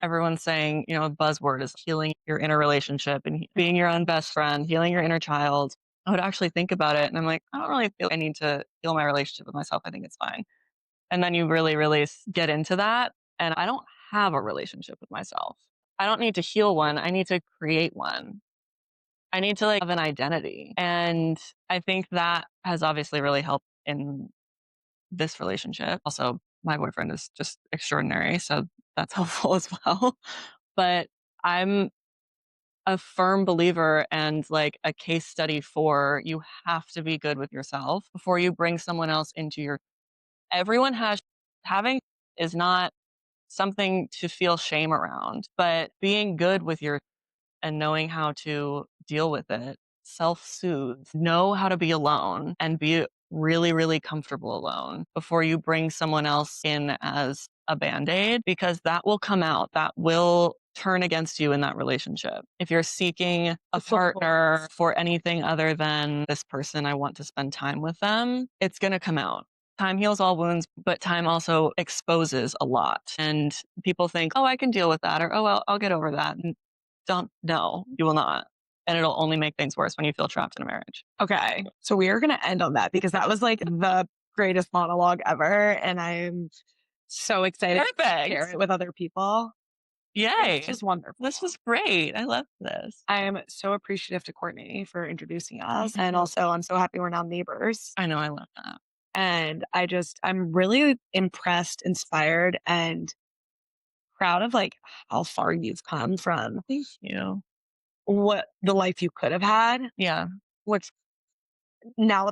everyone saying, a buzzword is healing your inner relationship and being your own best friend, healing your inner child, I would actually think about it. And I'm like, I don't really feel I need to heal my relationship with myself. I think it's fine. And then you really, really get into that. And I don't have a relationship with myself. I don't need to heal one. I need to create one. I need to like have an identity. And I think that has obviously really helped in this relationship. Also, my boyfriend is just extraordinary. So that's helpful as well. But I'm a firm believer and like a case study for you have to be good with yourself before you bring someone else into your. Everyone has having is not something to feel shame around, but being good with your and knowing how to deal with it, self-soothe, know how to be alone and be really, really comfortable alone before you bring someone else in as a band-aid, because that will come out. That will turn against you in that relationship. If you're seeking a partner for anything other than this person, I want to spend time with them, it's going to come out. Time heals all wounds, but time also exposes a lot. And people think, oh, I can deal with that, or oh, well, I'll get over that. And no, you will not. And it'll only make things worse when you feel trapped in a marriage. Okay. So we are going to end on that because that was like the greatest monologue ever. And I'm so excited to share it with other people. Yay. This was wonderful. This was great. I love this. I am so appreciative to Courtney for introducing us. And also, I'm so happy we're now neighbors. I know. I love that. And I'm really impressed, inspired, and proud of like how far you've come from. Thank you. What the life you could have had. Yeah. Which now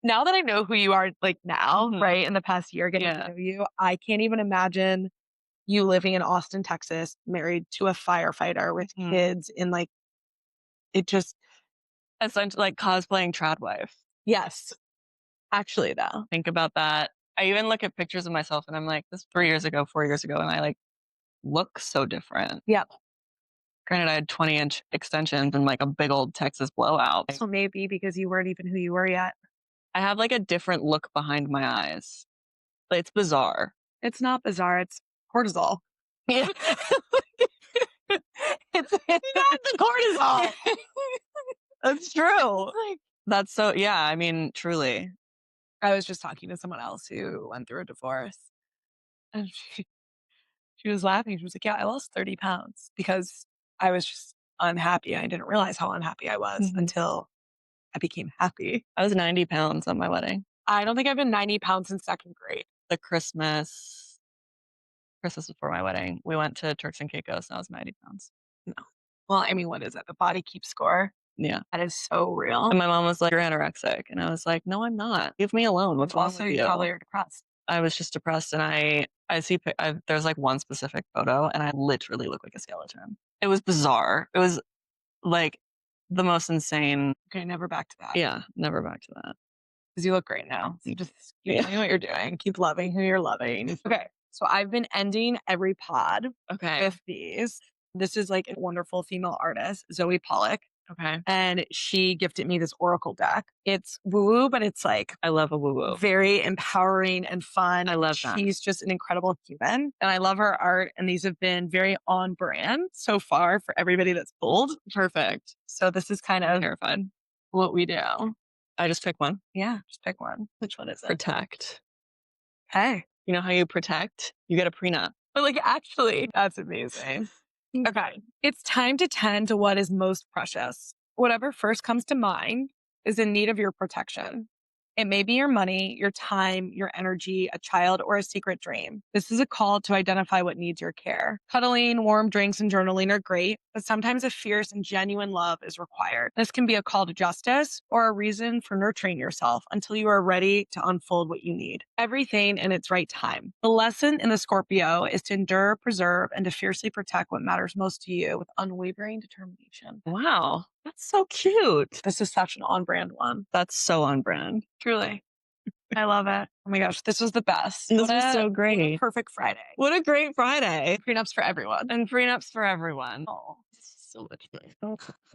that I know who you are, like now, right, in the past year, getting to know you, I can't even imagine you living in Austin, Texas, married to a firefighter with kids in like, it just. Essentially like cosplaying trad wife. Yes. Actually, though. Think about that. I even look at pictures of myself and I'm like, this 3 years ago, 4 years ago, and I like look so different. Yep. Granted, I had 20-inch extensions and like a big old Texas blowout. So maybe because you weren't even who you were yet. I have like a different look behind my eyes. It's bizarre. It's not bizarre. It's cortisol. Yeah. It's not the cortisol. That's true. That's so, yeah, I mean, truly. I was just talking to someone else who went through a divorce. And she was laughing. She was like, yeah, I lost 30 pounds because I was just unhappy. I didn't realize how unhappy I was until I became happy. I was 90 pounds on my wedding. I don't think I've been 90 pounds since second grade. The Christmas before my wedding, we went to Turks and Caicos and I was 90 pounds. No. Well, I mean, what is it? The body keeps score. Yeah. That is so real. And my mom was like, you're anorexic. And I was like, no, I'm not. Leave me alone. What's wrong with you? Probably you're depressed. I was just depressed. And I see, there's like one specific photo and I literally look like a skeleton. It was bizarre. It was like the most insane. Okay, never back to that. Yeah, never back to that. Because you look great now. So you just keep Yeah. doing what you're doing. Keep loving who you're loving. Okay. So I've been ending every pod Okay. with these. This is like a wonderful female artist, Zoe Pollock. Okay. And she gifted me this oracle deck. It's woo-woo, but it's like I love a woo-woo. very empowering and fun. I love that. She's just an incredible human. And I love her art. And these have been very on brand so far for everybody that's pulled. Perfect. So this is kind I'm of terrified. what we do. I just pick one. Yeah, just pick one. Which one is it? Protect. Hey. You know how you protect? You get a prenup. But like, actually, that's amazing. Okay. It's time to tend to what is most precious. Whatever first comes to mind is in need of your protection. It may be your money, your time, your energy, a child, or a secret dream. This is a call to identify what needs your care. Cuddling, warm drinks, and journaling are great, but sometimes a fierce and genuine love is required. This can be a call to justice or a reason for nurturing yourself until you are ready to unfold what you need. Everything in its right time. The lesson in the Scorpio is to endure, preserve, and to fiercely protect what matters most to you with unwavering determination. Wow. That's so cute. This is such an on-brand one. That's so on brand. Truly. I love it. Oh my goch, this was the best. This was so great. Perfect Friday. What a great Friday. Prenups for everyone. And prenups for everyone. Oh, So much nice.